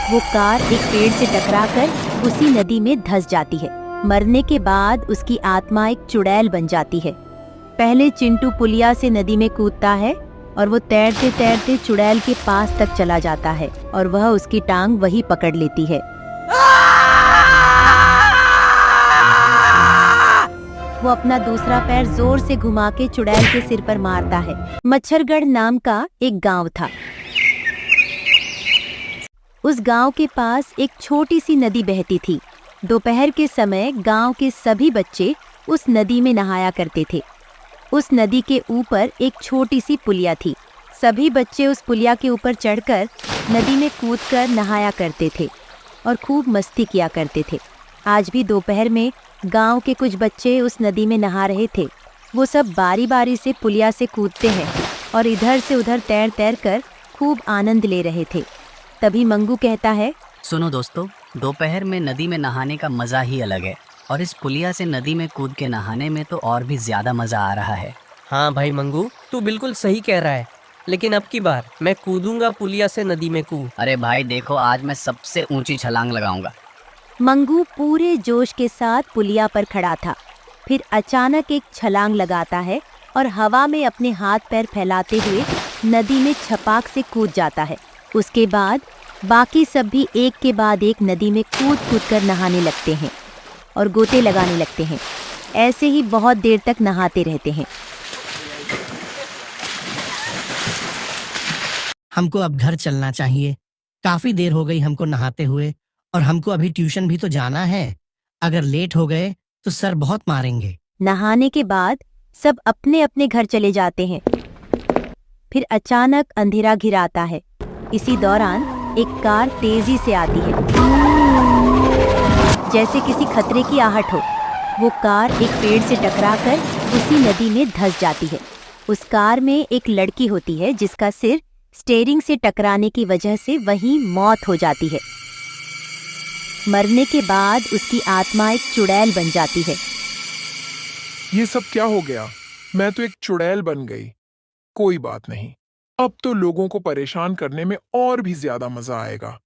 वो कार एक पेड़ से टकराकर उसी नदी में धंस जाती है। मरने के बाद उसकी आत्मा एक चुड़ैल बन जाती है। पहले चिंटू पुलिया से नदी में कूदता है और वो तैरते तैरते चुड़ैल के पास तक चला जाता है और वह उसकी टांग वही पकड़ लेती है। वो अपना दूसरा पैर जोर से घुमा के चुड़ैल के सिर पर मारता है। मच्छरगढ़ नाम का एक गांव था। उस गांव के पास एक छोटी सी नदी बहती थी। दोपहर के समय गांव के सभी बच्चे उस नदी में नहाया करते थे। उस नदी के ऊपर एक छोटी सी पुलिया थी। सभी बच्चे उस पुलिया के ऊपर चढ़कर नदी में कूदकर नहाया करते थे और खूब मस्ती किया करते थे। आज भी दोपहर में गांव के कुछ बच्चे उस नदी में नहा रहे थे। वो सब बारी बारी से पुलिया से कूदते हैं और इधर से उधर तैर तैर कर खूब आनंद ले रहे थे। तभी मंगू कहता है, सुनो दोस्तों, दोपहर में नदी में नहाने का मज़ा ही अलग है और इस पुलिया से नदी में कूद के नहाने में तो और भी ज़्यादा मज़ा आ रहा है। हाँ भाई मंगू, तू बिल्कुल सही कह रहा है, लेकिन अब की बार मैं कूदूंगा पुलिया से नदी में कूद। अरे भाई देखो, आज मैं सबसे ऊंची छलांग लगाऊंगा। मंगू पूरे जोश के साथ पुलिया पर खड़ा था। फिर अचानक एक छलांग लगाता है और हवा में अपने हाथ पैर फैलाते हुए नदी में छपाक से कूद जाता है। उसके बाद बाकी सब भी एक के बाद एक नदी में कूद कूद कर नहाने लगते हैं और गोते लगाने लगते हैं। ऐसे ही बहुत देर तक नहाते रहते हैं। हमको अब घर चलना चाहिए। काफी देर हो गई हमको नहाते हुए और हमको अभी ट्यूशन भी तो जाना है। अगर लेट हो गए तो सर बहुत मारेंगे। नहाने के बाद सब अपने अपने घर चले जाते हैं। फिर अचानक अंधेरा घिराता है। इसी दौरान एक कार तेजी से आती है, जैसे किसी खतरे की आहट हो। वो कार एक पेड़ से टकराकर उसी नदी में धंस जाती है। उस कार में एक लड़की होती है जिसका सिर स्टीयरिंग से टकराने की वजह से वहीं मौत हो जाती है। मरने के बाद उसकी आत्मा एक चुड़ैल बन जाती है। ये सब क्या हो गया? मैं तो एक चुड़ैल बन गई। कोई बात नहीं, अब तो लोगों को परेशान करने में और भी ज्यादा मजा आएगा।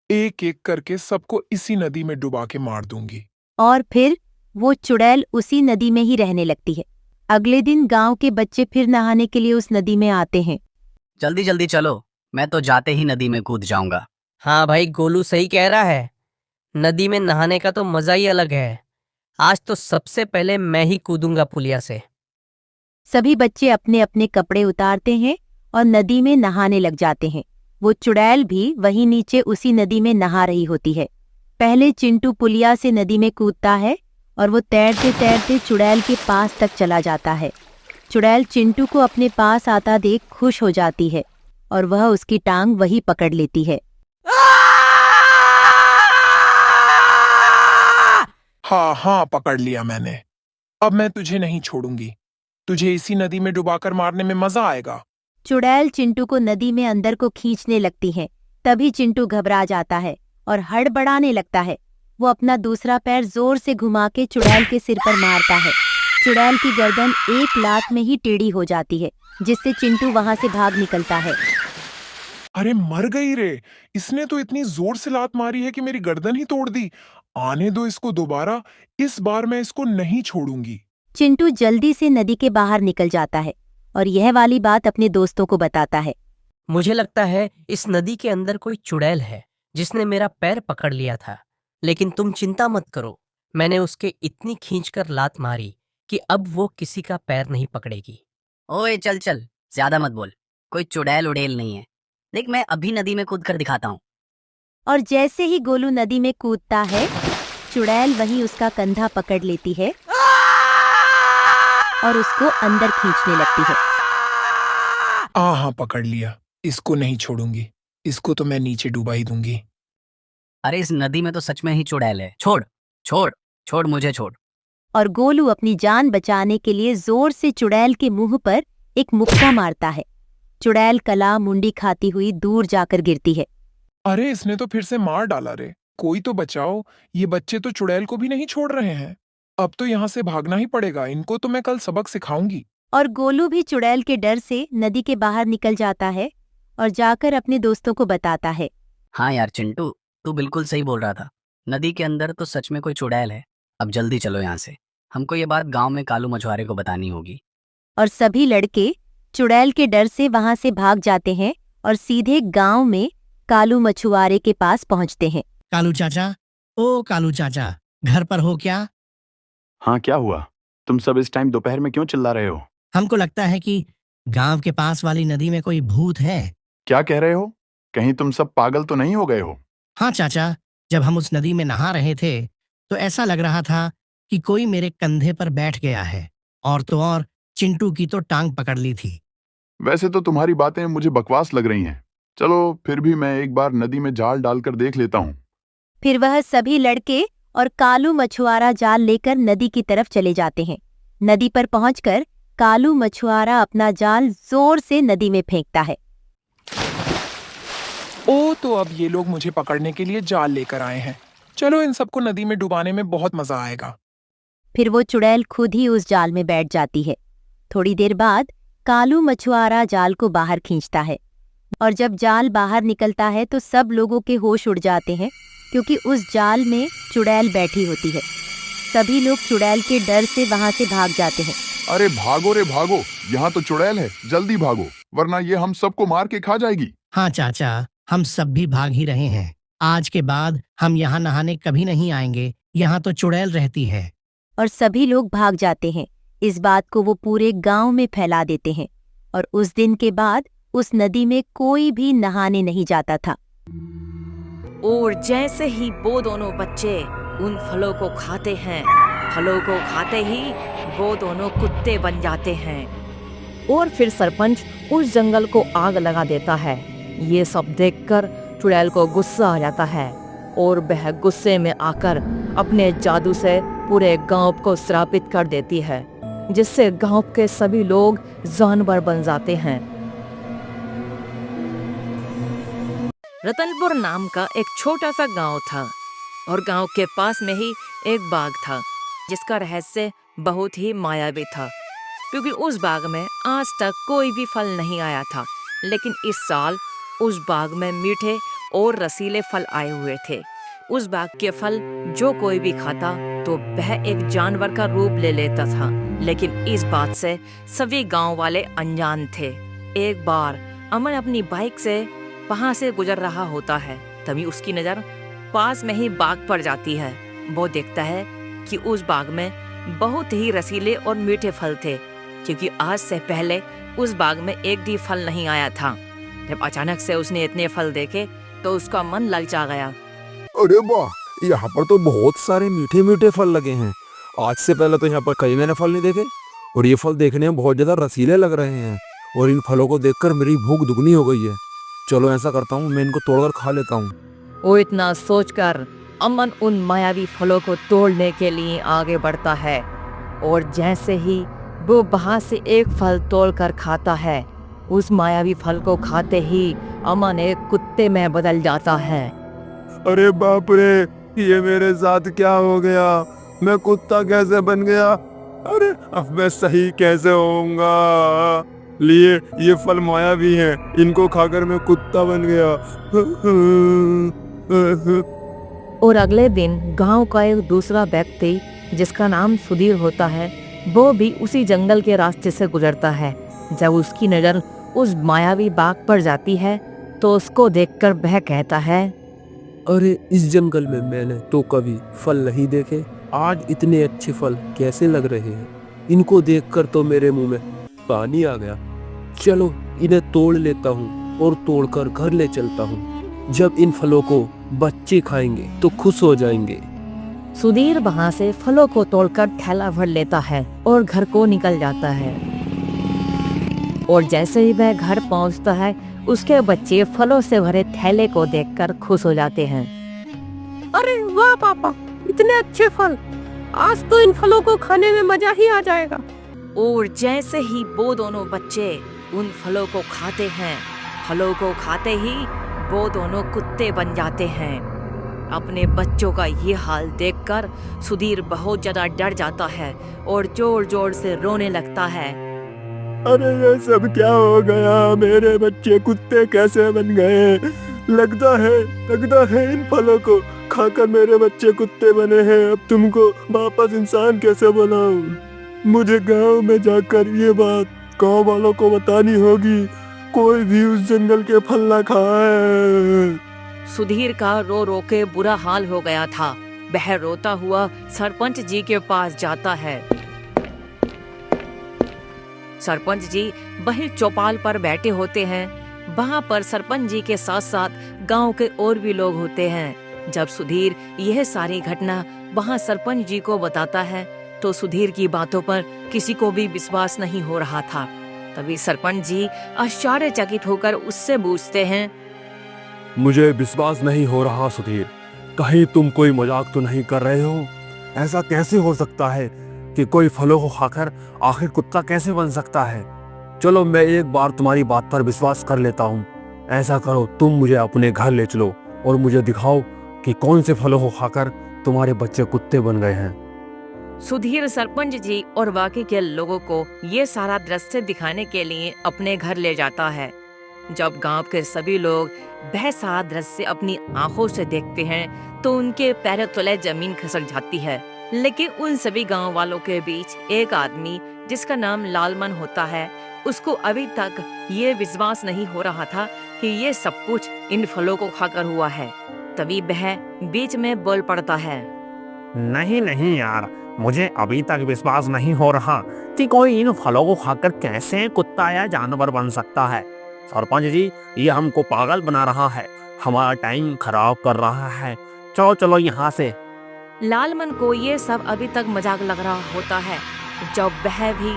एक एक करके सबको इसी नदी में डुबा के मार दूंगी। और फिर वो चुड़ैल उसी नदी में ही रहने लगती है। अगले दिन गांव के बच्चे फिर नहाने के लिए उस नदी में आते हैं। जल्दी जल्दी चलो, मैं तो जाते ही नदी में कूद जाऊंगा। हाँ भाई, गोलू सही कह रहा है, नदी में नहाने का तो मजा ही अलग है। आज तो सबसे पहले मैं ही कूदूंगा पुलिया से। सभी बच्चे अपने अपने कपड़े उतारते हैं और नदी में नहाने लग जाते हैं। वो चुड़ैल भी वहीं नीचे उसी नदी में नहा रही होती है। पहले चिंटू पुलिया से नदी में कूदता है और वो तैरते तैरते चुड़ैल के पास तक चला जाता है। चुड़ैल चिंटू को अपने पास आता देख खुश हो जाती है और वह उसकी टांग वही पकड़ लेती है। हाँ हाँ, पकड़ लिया मैंने। अब मैं तुझे नहीं छोड़ूंगी। तुझे इसी नदी में डुबाकर मारने में मजा आएगा। चुड़ैल चिंटू को नदी में अंदर को खींचने लगती है। तभी चिंटू घबरा जाता है और हड़बड़ाने लगता है। वो अपना दूसरा पैर जोर से घुमा के चुड़ैल के सिर पर मारता है। चुड़ैल की गर्दन एक लात में ही टेढ़ी हो जाती है, जिससे चिंटू वहां से भाग निकलता है। अरे मर गई रे! इसने तो इतनी जोर से लात मारी है कि मेरी गर्दन ही तोड़ दी। आने दो इसको दोबारा, इस बार मैं इसको नहीं छोड़ूंगी। चिंटू जल्दी से नदी के बाहर निकल जाता है और यह वाली बात अपने दोस्तों को बताता है। मुझे लगता है इस नदी के अंदर कोई चुड़ैल है जिसने मेरा पैर पकड़ लिया था, लेकिन तुम चिंता मत करो, मैंने उसके इतनी खींचकर लात मारी कि अब वो किसी का पैर नहीं पकड़ेगी। ओए चल चल, ज्यादा मत बोल। कोई चुड़ैल उड़ेल नहीं है। देख, मैं अभी नदी में कूद कर दिखाता हूँ। और जैसे ही गोलू नदी में कूदता है, चुड़ैल वहीं उसका कंधा पकड़ लेती है और उसको अंदर खींचने लगती है। हाँ, पकड़ लिया। इसको नहीं छोड़ूंगी। इसको तो मैं नीचे डुबा ही दूंगी। अरे इस नदी में तो सच में ही चुड़ैल है। छोड़ छोड़ छोड़, मुझे छोड़। और गोलू अपनी जान बचाने के लिए जोर से चुड़ैल के मुंह पर एक मुक्का मारता है। चुड़ैल कला मुंडी खाती हुई दूर जाकर गिरती है। अरे इसने तो फिर से मार डाला रे। कोई तो बचाओ, ये बच्चे तो चुड़ैल को भी नहीं छोड़ रहे हैं। अब तो यहाँ से भागना ही पड़ेगा। इनको तो मैं कल सबक सिखाऊंगी। और गोलू भी चुड़ैल के डर से नदी के बाहर निकल जाता है और जाकर अपने दोस्तों को बताता है। हाँ यार चिंटू, तू बिल्कुल सही बोल रहा था। नदी के अंदर तो सच में कोई चुड़ैल है। अब जल्दी चलो यहाँ से। हमको ये बात गांव में कालू मछुआरे को बतानी होगी। और सभी लड़के चुड़ैल के डर से वहां से भाग जाते हैं और सीधे गांव में कालू मछुआरे के पास पहुंचते हैं। कालू चाचा, ओ कालू चाचा, घर पर हो क्या? हाँ, क्या हुआ? तुम सब इस टाइम दोपहर में क्यों चिल्ला रहे हो? हमको लगता है कि गांव के पास वाली नदी में कोई भूत है। क्या कह रहे हो? कहीं तुम सब पागल तो नहीं हो गए हो? हाँ चाचा, जब हम उस नदी में नहा रहे थे तो ऐसा लग रहा था कि कोई मेरे कंधे पर बैठ गया है, और तो और चिंटू की तो टांग पकड़ ली थी। वैसे तो तुम्हारी बातें मुझे बकवास लग रही हैं। चलो फिर भी मैं एक बार नदी में जाल डालकर देख लेता हूँ। फिर वह सभी लड़के और कालू मछुआरा जाल लेकर नदी की तरफ चले जाते हैं। नदी पर पहुंचकर कालू मछुआरा अपना जाल जोर से नदी में फेंकता है। ओ, तो अब ये लोग मुझे पकड़ने के लिए जाल लेकर आए हैं। चलो इन सबको नदी में डुबाने में बहुत मजा आएगा। फिर वो चुड़ैल खुद ही उस जाल में बैठ जाती है। थोड़ी देर बाद कालू मछुआरा जाल को बाहर खींचता है, और जब जाल बाहर निकलता है तो सब लोगों के होश उड़ जाते हैं, क्योंकि उस जाल में चुड़ैल बैठी होती है। सभी लोग चुड़ैल के डर से वहां से भाग जाते हैं। अरे भागो रे भागो, यहाँ तो चुड़ैल है, जल्दी भागो वरना ये हम सबको मार के खा जाएगी। हाँ चाचा, हम सब भी भाग ही रहे हैं। आज के बाद हम यहाँ नहाने कभी नहीं आएंगे, यहाँ तो चुड़ैल रहती है। और सभी लोग भाग जाते हैं। इस बात को वो पूरे गांव में फैला देते हैं, और उस दिन के बाद उस नदी में कोई भी नहाने नहीं जाता था। और जैसे ही वो दोनों बच्चे उन फलों को खाते हैं, फलों को खाते ही वो दोनों कुत्ते बन जाते हैं। और फिर सरपंच उस जंगल को आग लगा देता है। ये सब देखकर चुड़ैल को गुस्सा आ जाता है, और वह गुस्से में आकर अपने जादू से पूरे गांव को श्रापित कर देती है, जिससे गांव के सभी लोग जानवर बन जाते हैं। रतनपुर नाम का एक छोटा सा गांव था, और गांव के पास में ही एक बाग था, जिसका रहस्य बहुत ही मायावी था, क्योंकि उस बाग में आज तक कोई भी फल नहीं आया था। लेकिन इस साल उस बाग में मीठे और रसीले फल आए हुए थे। उस बाग के फल जो कोई भी खाता तो वह एक जानवर का रूप ले लेता था। लेकिन इस बात से सभी गांव वाले अनजान थे। एक बार अमन अपनी बाइक से वहां से गुजर रहा होता है, तभी उसकी नजर पास में ही बाग पर जाती है। वो देखता है कि उस बाग में बहुत ही रसीले और मीठे फल थे, क्योंकि आज से पहले उस बाग में एक भी फल नहीं आया था। जब अचानक से उसने इतने फल देखे तो उसका मन ललचा गया। अरे वाह, यहाँ पर तो बहुत सारे मीठे मीठे फल लगे हैं। आज से पहले तो यहाँ पर कहीं मैंने फल नहीं देखे, और ये फल देखने में बहुत ज्यादा रसीले लग रहे हैं, और इन फलों को देखकर मेरी भूख दुगनी हो गई है। चलो ऐसा करता हूँ, मैं इनको तोड़कर खा लेता हूँ। वो इतना सोचकर अमन उन मायावी फलों को तोड़ने के लिए आगे बढ़ता है, और जैसे ही वो वहां से एक फल तोड़कर खाता है, उस मायावी फल को खाते ही अमन एक कुत्ते में बदल जाता है। अरे बाप रे, ये मेरे साथ क्या हो गया? मैं कुत्ता कैसे बन गया? अरे अब मैं सही कैसे होऊंगा? लिए ये फल मायावी हैं, इनको खाकर मैं कुत्ता बन गया। और अगले दिन गांव का एक दूसरा व्यक्ति जिसका नाम सुधीर होता है, वो भी उसी जंगल के रास्ते से गुजरता है। जब उसकी नजर उस मायावी बाग पर जाती है तो उसको देखकर वह कहता है, अरे इस जंगल में मैंने तो कभी फल नहीं देखे, आज इतने अच्छे फल कैसे लग रहे हैं? इनको देखकर तो मेरे मुंह में पानी आ गया। चलो इन्हें तोड़ लेता हूँ और तोड़कर घर ले चलता हूँ। जब इन फलों को बच्चे खाएंगे तो खुश हो जाएंगे। सुधीर वहां से फलों को तोड़कर थैला भर लेता है और घर को निकल जाता है। और जैसे ही वह घर पहुंचता है, उसके बच्चे फलों से भरे थैले को देखकर खुश हो जाते हैं। अरे वाह पापा, इतने अच्छे फल! आज तो इन फलों को खाने में मजा ही आ जाएगा। और जैसे ही वो दोनों बच्चे उन फलों को खाते हैं, फलों को खाते ही वो दोनों कुत्ते बन जाते हैं। अपने बच्चों का ये हाल देखकर सुधीर बहुत ज्यादा डर जाता है और जोर जोर से रोने लगता है। अरे ये सब क्या हो गया? मेरे बच्चे कुत्ते कैसे बन गए? लगता है इन फलों को खाकर मेरे बच्चे कुत्ते बने हैं। अब तुमको वापस इंसान कैसे बनाऊं? मुझे गांव में जाकर ये बात गांव वालों को बतानी होगी। कोई भी उस जंगल के फल ना खाए। सुधीर का रो रो के बुरा हाल हो गया था। वह रोता हुआ सरपंच जी के पास जाता है। सरपंच जी वही चौपाल पर बैठे होते हैं। वहाँ पर सरपंच जी के साथ साथ गांव के और भी लोग होते हैं। जब सुधीर यह सारी घटना वहाँ सरपंच जी को बताता है तो सुधीर की बातों पर किसी को भी विश्वास नहीं हो रहा था। तभी सरपंच जी आश्चर्यचकित होकर उससे पूछते हैं, मुझे विश्वास नहीं हो रहा सुधीर, कहीं तुम कोई मजाक तो नहीं कर रहे हो? ऐसा कैसे हो सकता है कि कोई फलों को खाकर आखिर कुत्ता कैसे बन सकता है? चलो मैं एक बार तुम्हारी बात पर विश्वास कर लेता हूँ। ऐसा करो, तुम मुझे अपने घर ले चलो और मुझे दिखाओ कि कौन से फलों को खाकर तुम्हारे बच्चे कुत्ते बन गए हैं। सुधीर सरपंच जी और बाकी के लोगों को ये सारा दृश्य दिखाने के लिए अपने घर ले जाता है। जब गांव के सभी लोग वह सारा दृश्य अपनी आंखों से देखते हैं तो उनके पैरों तले जमीन खिसक जाती है। लेकिन उन सभी गांव वालों के बीच एक आदमी जिसका नाम लालमन होता है, उसको अभी तक ये विश्वास नहीं हो रहा था कि ये सब कुछ इन फलों को खाकर हुआ है। तभी वह बीच में बोल पड़ता है, नहीं यार, मुझे अभी तक विश्वास नहीं हो रहा कि कोई इन फलों को खाकर कैसे कुत्ता या जानवर बन सकता है। सरपंच जी, ये हमको पागल बना रहा है, हमारा टाइम खराब कर रहा है। चलो यहाँ से। लालमन को ये सब अभी तक मजाक लग रहा होता है जब वह भी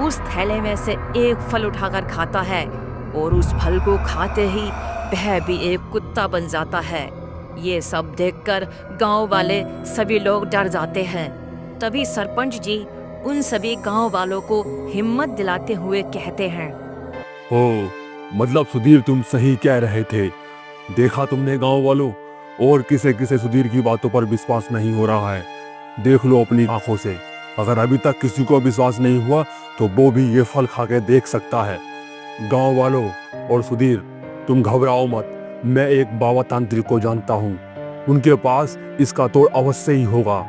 उस थैले में से एक फल उठाकर खाता है और उस फल को खाते ही वह भी एक कुत्ता बन जाता है। ये सब देखकर गांव वाले सभी लोग डर जाते हैं। तभी सरपंच जी उन सभी गांव वालों को हिम्मत दिलाते हुए कहते हैं, ओ, मतलब सुधीर तुम सही कह रहे थे। देखा तुमने गांव वालों, और किसे किसे सुधीर की बातों पर विश्वास नहीं हो रहा है। देख लो अपनी आंखों से। अगर अभी तक किसी को विश्वास नहीं हुआ तो वो भी ये फल खा के देख सकता है। गांव वालों और सुधीर, तुम घबराओ मत। मैं एक बाबा तांत्रिक को जानता हूँ, उनके पास इसका तोड़ अवश्य ही होगा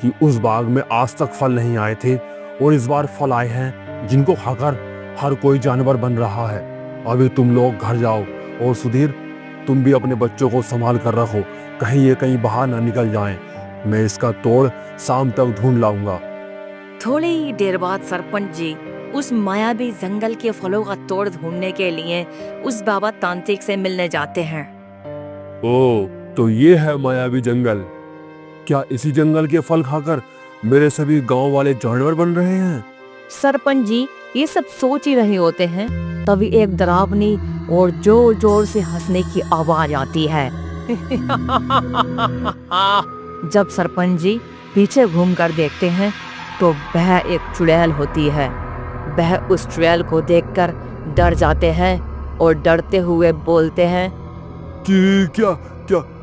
कि उस बाग में आज तक फल नहीं आए थे और इस बार फल आए हैं जिनको खाकर हर कोई जानवर बन रहा है। अभी तुम लोग घर जाओ और सुधीर, तुम भी अपने बच्चों को संभाल कर रखो, कहीं ये कहीं बाहर ना निकल जाएं। मैं इसका तोड़ शाम तक ढूंढ लाऊंगा। थोड़ी ही देर बाद सरपंच जी उस मायावी जंगल के फलों का तोड़ ढूंढने के लिए उस बाबा तांत्रिक से मिलने जाते हैं। ओ, तो ये है मायावी जंगल। क्या इसी जंगल के फल खाकर मेरे सभी गांव वाले जानवर बन रहे हैं? सरपंच जी ये सब सोच ही रहे होते हैं, तभी एक डरावनी और जोर जोर से हंसने की आवाज आती है। जब सरपंच जी पीछे घूमकर देखते हैं तो वह एक चुड़ैल होती है। वह उस चुड़ैल को देखकर डर जाते हैं और डरते हुए बोलते हैं, कि क्या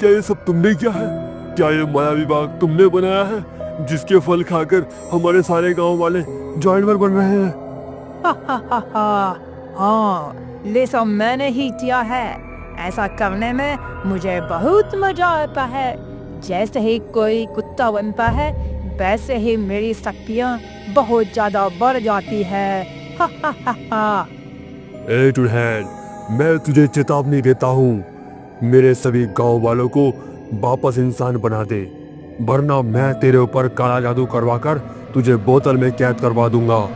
ये सब तुमने किया है? क्या ये मायावी बाग तुमने बनाया है जिसके फल खाकर हमारे सारे गांव वाले जानवर बन रहे हैं? हाँ, ये सब मैंने ही किया है। ऐसा करने में मुझे बहुत मजा आता है। जैसे ही कोई कुत्ता बनता है वैसे ही मेरी शक्तियाँ बहुत ज्यादा बढ़ जाती है। ए चुड़ैल, मैं तुझे चेतावनी देता हूँ, मेरे सभी गांव वालों को वापस इंसान बना दे, वरना मैं तेरे ऊपर काला जादू करवाकर तुझे बोतल में कैद करवा दूंगा।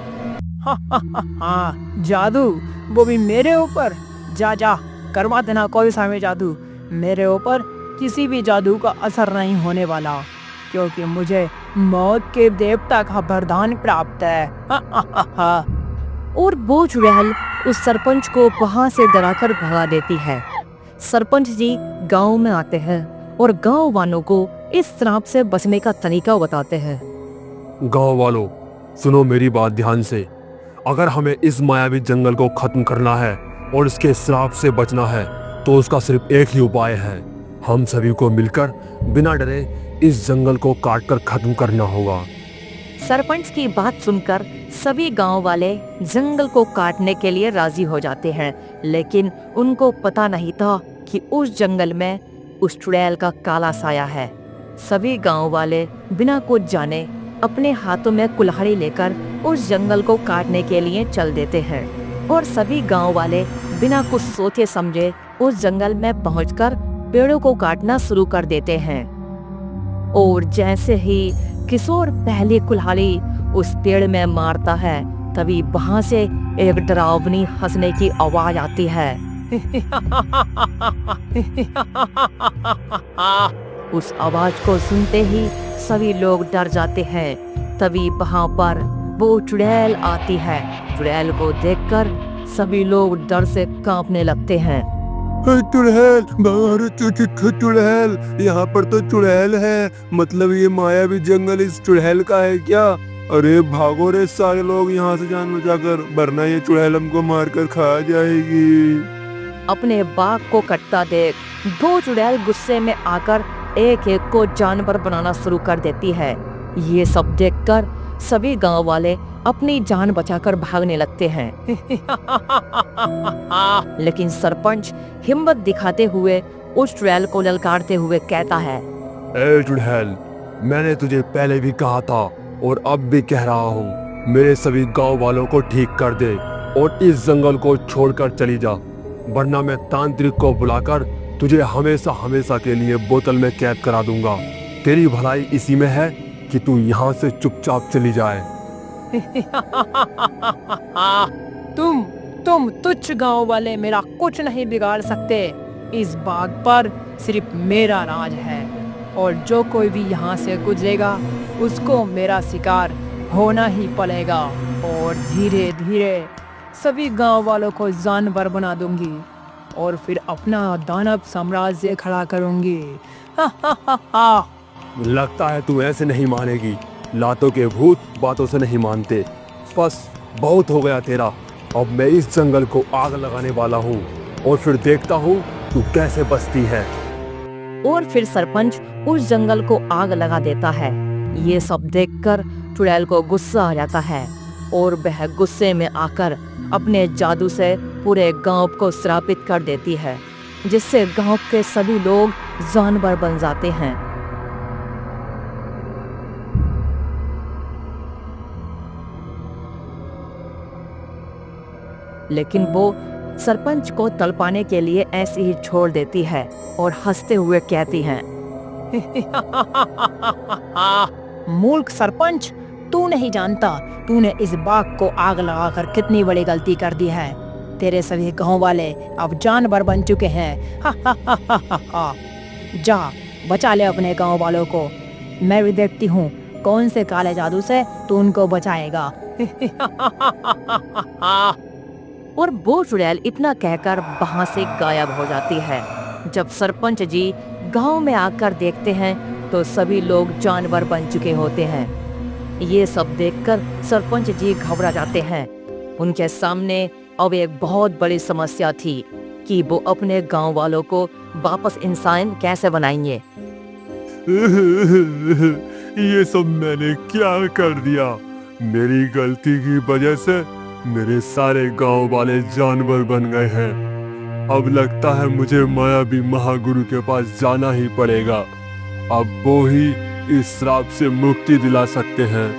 जादू, वो भी मेरे ऊपर? जा करवा देना कोई सा भी जादू। मेरे ऊपर किसी भी जादू का असर नहीं होने वाला, क्योंकि मुझे मौत के देवता का वरदान प्राप्त है। और वो चुड़ैल उस सरपंच को वहां से डराकर भगा देती है। सरपंच जी गांव में आते हैं और गांव वालों को इस श्राप से बचने का तरीका बताते हैं। गांव वालों, सुनो मेरी बात ध्यान से। अगर हमें इस मायावी जंगल को खत्म करना है और इसके श्राप से बचना है तो उसका सिर्फ एक ही उपाय है। हम सभी को मिलकर बिना डरे इस जंगल को काटकर खत्म करना होगा। सरपंच की बात सुनकर सभी गांव वाले जंगल को काटने के लिए राजी हो जाते हैं, लेकिन उनको पता नहीं था कि उस जंगल में उस चुड़ैल का काला साया है। सभी गांव वाले बिना कुछ जाने अपने हाथों में कुल्हाड़ी लेकर उस जंगल को काटने के लिए चल देते हैं और सभी गांव वाले बिना कुछ सोचे समझे उस जंगल में पहुंचकर पेड़ों को काटना शुरू कर देते हैं। और जैसे ही किशोर पहली कुल्हाड़ी उस पेड़ में मारता है, तभी वहां से एक डरावनी हंसने की आवाज आती है। उस आवाज को सुनते ही सभी लोग डर जाते हैं। तभी वहां पर वो चुड़ैल आती है। चुड़ैल को देखकर सभी लोग डर से कांपने लगते हैं। चुड़ैल, बाहर चुड़ैल, यहाँ पर तो चुड़ैल है। मतलब ये मायावी जंगल इस चुड़ैल का है क्या? अरे भागो रे सारे लोग यहाँ से जान बचाकर, वरना ये चुड़ैल हमको मारकर खा जाएगी। अपने बाघ को कटता देख दो चुड़ैल गुस्से में आकर एक एक को जानवर बनाना शुरू कर देती है। ये सब देखकर सभी गांव वाले अपनी जान बचाकर भागने लगते हैं। लेकिन सरपंच हिम्मत दिखाते हुए उस चुड़ैल को ललकारते हुए कहता है, ए चुड़ैल, मैंने तुझे पहले भी कहा था और अब भी कह रहा हूँ, मेरे सभी गांव वालों को ठीक कर दे और इस जंगल को छोड़कर चली जा, वरना मैं तांत्रिक को बुलाकर तुझे हमेशा हमेशा के लिए बोतल में कैद करा दूंगा। तेरी भलाई इसी में है कि तू यहाँ से चुपचाप चली जाए। तुम तुच्छ गांव वाले मेरा कुछ नहीं बिगाड़ सकते। इस बाग पर सिर्फ मेरा राज है और जो कोई भी यहाँ से गुजरेगा उसको मेरा शिकार होना ही पड़ेगा और धीरे धीरे सभी गांव वालों को जानवर बना दूंगी और फिर अपना दानव साम्राज्य खड़ा करूंगी। लगता है तू ऐसे नहीं मानेगी। लातों के भूत बातों से नहीं मानते। बस बहुत हो गया तेरा। अब मैं इस जंगल को आग लगाने वाला हूँ और फिर देखता हूँ तू कैसे बचती है। और फिर सरपंच उस जंगल को आग लगा देता है। ये सब देखकर चुड़ैल को गुस्सा आ जाता है और वह गुस्से में आकर अपने जादू से पूरे गांव को श्रापित कर देती है, जिससे गांव के सभी लोग जानवर बन जाते हैं। लेकिन वो सरपंच को तड़पाने के लिए ऐसे ही छोड़ देती है और हंसते हुए कहती है, मूर्ख सरपंच, तू नहीं जानता तूने इस बाग को आग लगाकर कितनी बड़ी गलती कर दी है। तेरे सभी गांव वाले अब जानवर बन चुके हैं। जा बचा ले अपने गांव वालों को। मैं भी देखती हूँ कौन से काले जादू से तू उनको बचाएगा। और वो चुड़ैल इतना कहकर वहां से गायब हो जाती है। जब सरपंच जी गांव में आकर देखते हैं तो सभी लोग जानवर बन चुके होते हैं। ये सब देखकर सरपंच जी घबरा जाते हैं। उनके सामने अब एक बहुत बड़ी समस्या थी कि वो अपने गांव वालों को वापस इंसान कैसे बनाएंगे। ये सब मैंने क्या कर दिया? मेरी गलती की वजह से मेरे सारे गांव वाले जानवर बन गए हैं। अब लगता है मुझे मायावी महागुरु के पास जाना ही पड़ेगा। अब वो ही इस श्राप से मुक्ति दिला सकते हैं।